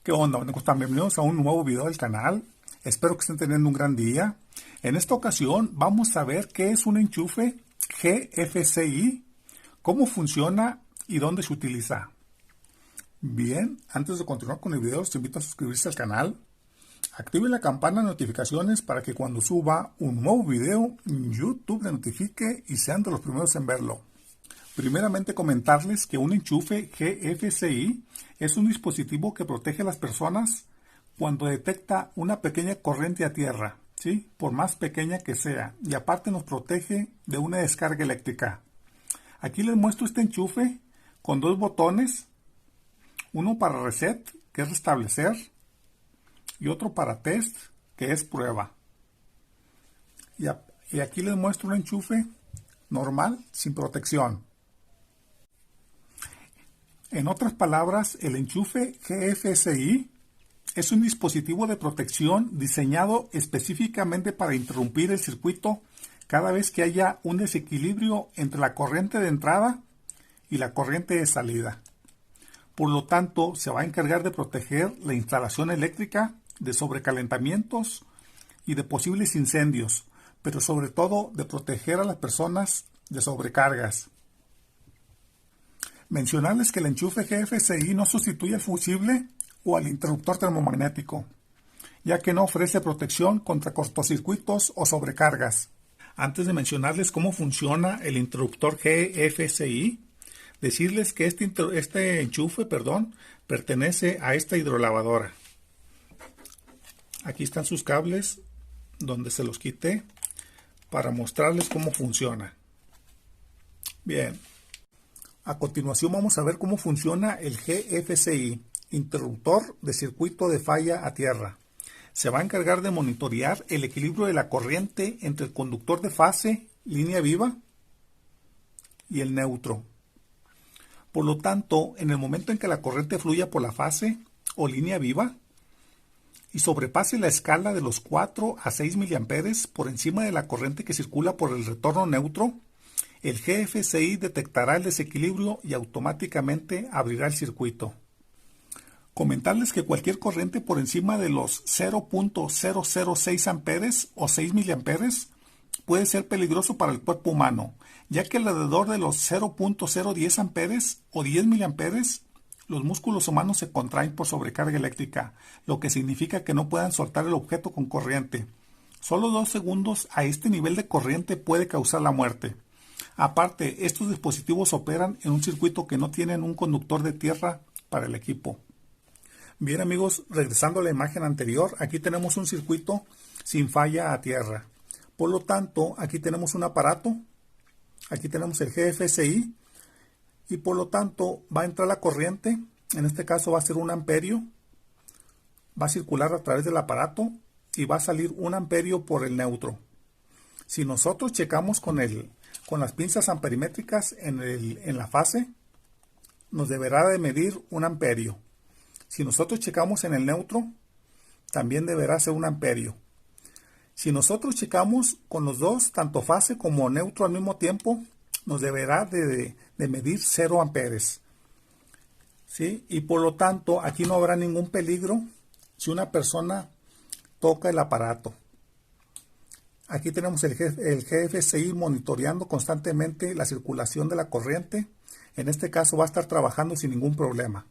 ¿Qué onda? Bueno, ¿cómo están? Bienvenidos a un nuevo video del canal. Espero que estén teniendo un gran día. En esta ocasión vamos a ver qué es un enchufe GFCI, cómo funciona y dónde se utiliza. Bien, antes de continuar con el video, los invito a suscribirse al canal. Active la campana de notificaciones para que cuando suba un nuevo video, YouTube le notifique y sean de los primeros en verlo. Primeramente comentarles que un enchufe GFCI es un dispositivo que protege a las personas cuando detecta una pequeña corriente a tierra, ¿sí? Por más pequeña que sea, y aparte nos protege de una descarga eléctrica. Aquí les muestro este enchufe con dos botones, uno para reset, que es restablecer, y otro para test, que es prueba. Y aquí les muestro un enchufe normal, sin protección. En otras palabras, el enchufe GFCI es un dispositivo de protección diseñado específicamente para interrumpir el circuito cada vez que haya un desequilibrio entre la corriente de entrada y la corriente de salida. Por lo tanto, se va a encargar de proteger la instalación eléctrica de sobrecalentamientos y de posibles incendios, pero sobre todo de proteger a las personas de sobrecargas. Mencionarles que el enchufe GFCI no sustituye al fusible o al interruptor termomagnético, ya que no ofrece protección contra cortocircuitos o sobrecargas. Antes de mencionarles cómo funciona el interruptor GFCI, decirles que este enchufe pertenece a esta hidrolavadora. Aquí están sus cables donde se los quité para mostrarles cómo funciona. Bien. A continuación vamos a ver cómo funciona el GFCI, interruptor de circuito de falla a tierra. Se va a encargar de monitorear el equilibrio de la corriente entre el conductor de fase, línea viva, y el neutro. Por lo tanto, en el momento en que la corriente fluya por la fase o línea viva y sobrepase la escala de los 4 a 6 mA por encima de la corriente que circula por el retorno neutro, el GFCI detectará el desequilibrio y automáticamente abrirá el circuito. Comentarles que cualquier corriente por encima de los 0.006 amperes o 6 miliamperes puede ser peligroso para el cuerpo humano, ya que alrededor de los 0.010 amperes o 10 miliamperes los músculos humanos se contraen por sobrecarga eléctrica, lo que significa que no puedan soltar el objeto con corriente. Solo 2 segundos a este nivel de corriente puede causar la muerte. Aparte, estos dispositivos operan en un circuito que no tienen un conductor de tierra para el equipo. Bien amigos, regresando a la imagen anterior, aquí tenemos un circuito sin falla a tierra. Por lo tanto, aquí tenemos un aparato, aquí tenemos el GFCI y por lo tanto va a entrar la corriente, en este caso va a ser 1 amperio, va a circular a través del aparato y va a salir 1 amperio por el neutro. Si nosotros checamos con las pinzas amperimétricas en la fase, nos deberá de medir 1 amperio. Si nosotros checamos en el neutro, también deberá ser 1 amperio. Si nosotros checamos con los dos, tanto fase como neutro al mismo tiempo, nos deberá de medir 0 amperes. ¿Sí? Y por lo tanto, aquí no habrá ningún peligro si una persona toca el aparato. Aquí tenemos el GFCI monitoreando constantemente la circulación de la corriente. En este caso va a estar trabajando sin ningún problema.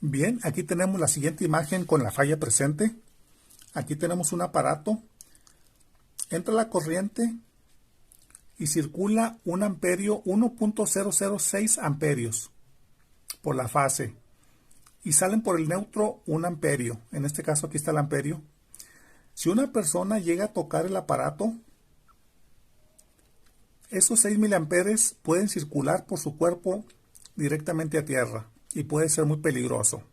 Bien, aquí tenemos la siguiente imagen con la falla presente. Aquí tenemos un aparato. Entra la corriente y circula 1 amperio, 1.006 amperios por la fase. Y salen por el neutro 1 amperio. En este caso aquí está el amperio. Si una persona llega a tocar el aparato, esos 6 miliamperes pueden circular por su cuerpo directamente a tierra y puede ser muy peligroso.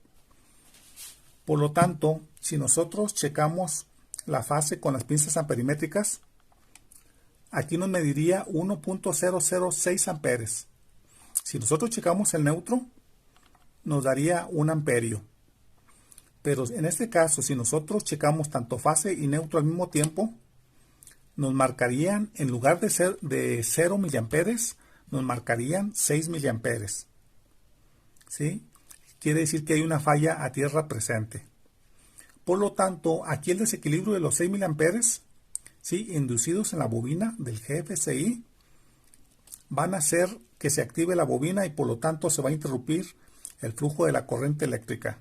Por lo tanto, si nosotros checamos la fase con las pinzas amperimétricas, aquí nos mediría 1.006 amperes. Si nosotros checamos el neutro, nos daría 1 amperio. Pero en este caso, si nosotros checamos tanto fase y neutro al mismo tiempo, nos marcarían, en lugar de 0 miliamperes, nos marcarían 6 miliamperes. ¿Sí? quiere decir que hay una falla a tierra presente. Por lo tanto, aquí el desequilibrio de los 6 miliamperes, ¿sí?, inducidos en la bobina del GFCI, van a hacer que se active la bobina y por lo tanto se va a interrumpir el flujo de la corriente eléctrica,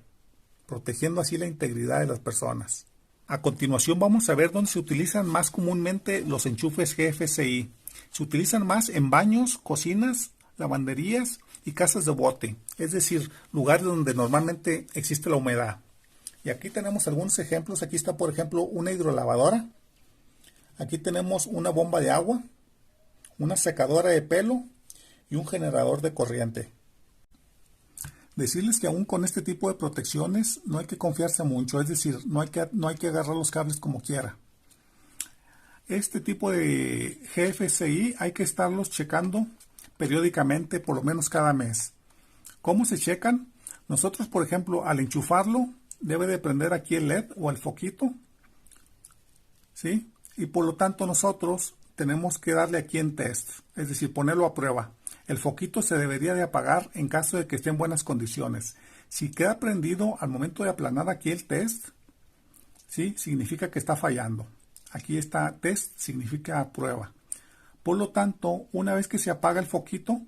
protegiendo así la integridad de las personas. A continuación vamos a ver dónde se utilizan más comúnmente los enchufes GFCI. Se utilizan más en baños, cocinas, lavanderías y casas de bote, es decir, lugares donde normalmente existe la humedad. Y aquí tenemos algunos ejemplos. Aquí está, por ejemplo, una hidrolavadora. Aquí tenemos una bomba de agua, una secadora de pelo y un generador de corriente. Decirles que aún con este tipo de protecciones no hay que confiarse mucho, es decir, no hay que agarrar los cables como quiera. Este tipo de GFCI hay que estarlos checando periódicamente, por lo menos cada mes. ¿Cómo se checan? Nosotros, por ejemplo, al enchufarlo, debe de prender aquí el LED o el foquito, ¿sí? Y por lo tanto nosotros tenemos que darle aquí en test, es decir, ponerlo a prueba. El foquito se debería de apagar en caso de que esté en buenas condiciones. Si queda prendido al momento de aplanar aquí el test, ¿sí?, significa que está fallando. Aquí está test, significa prueba. Por lo tanto, una vez que se apaga el foquito,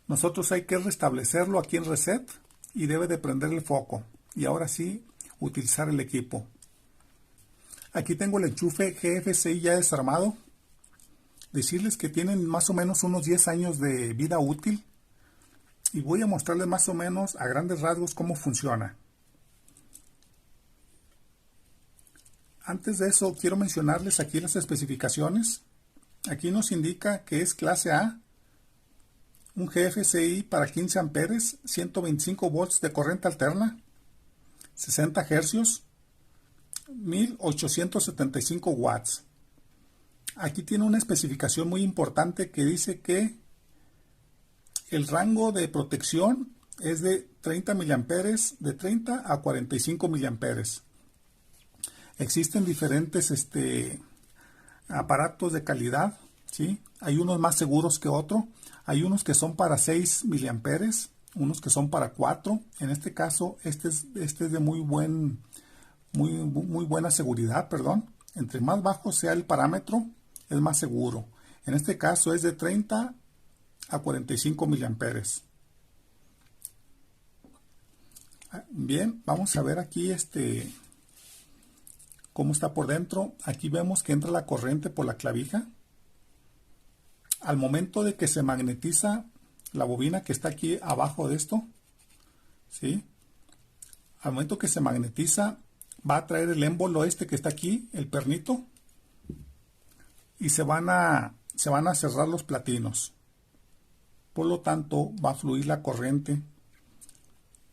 nosotros hay que restablecerlo aquí en reset y debe de prender el foco. Y ahora sí, utilizar el equipo. Aquí tengo el enchufe GFCI ya desarmado. Decirles que tienen más o menos unos 10 años de vida útil. Y voy a mostrarles más o menos a grandes rasgos cómo funciona. Antes de eso, quiero mencionarles aquí las especificaciones. Aquí nos indica que es clase A, un GFCI para 15 amperes, 125 volts de corriente alterna, 60 hercios, 1875 watts. Aquí tiene una especificación muy importante que dice que el rango de protección es de 30 miliamperes, de 30 a 45 miliamperes. Existen diferentes aparatos de calidad, ¿sí? Hay unos más seguros que otros. Hay unos que son para 6 miliamperes, unos que son para 4. En este caso, este es de muy buena seguridad, perdón. Entre más bajo sea el parámetro, es más seguro. En este caso es de 30 a 45 miliamperes. Bien, vamos a ver aquí cómo está por dentro. Aquí vemos que entra la corriente por la clavija. Al momento de que se magnetiza la bobina que está aquí abajo de esto, ¿sí?, al momento que se magnetiza, va a traer el émbolo que está aquí, el pernito, y se van a cerrar los platinos. Por lo tanto, va a fluir la corriente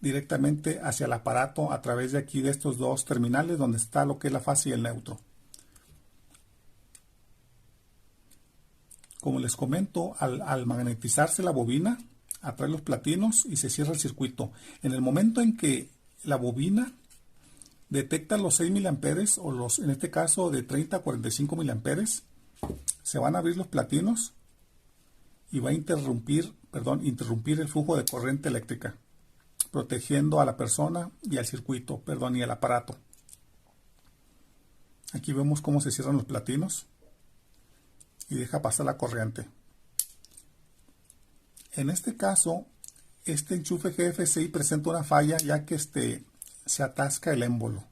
directamente hacia el aparato a través de aquí de estos dos terminales donde está lo que es la fase y el neutro. Como les comento, al magnetizarse la bobina, atrae los platinos y se cierra el circuito. En el momento en que la bobina detecta los 6 miliamperes o en este caso de 30 a 45 miliamperes, se van a abrir los platinos y va a interrumpir el flujo de corriente eléctrica, protegiendo a la persona y al circuito, y al aparato. Aquí vemos cómo se cierran los platinos y deja pasar la corriente. En este caso, este enchufe GFCI presenta una falla, ya que se atasca el émbolo,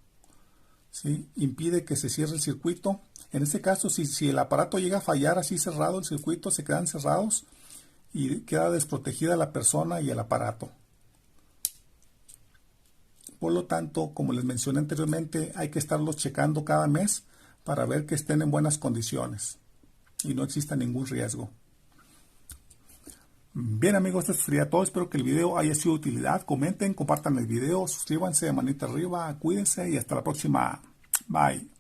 ¿sí? Impide que se cierre el circuito. En este caso, si el aparato llega a fallar así cerrado el circuito, se quedan cerrados y queda desprotegida la persona y el aparato. Por lo tanto, como les mencioné anteriormente, hay que estarlos checando cada mes para ver que estén en buenas condiciones y no exista ningún riesgo. Bien amigos, esto sería todo. Espero que el video haya sido de utilidad. Comenten, compartan el video, suscríbanse de manita arriba, cuídense y hasta la próxima. Bye.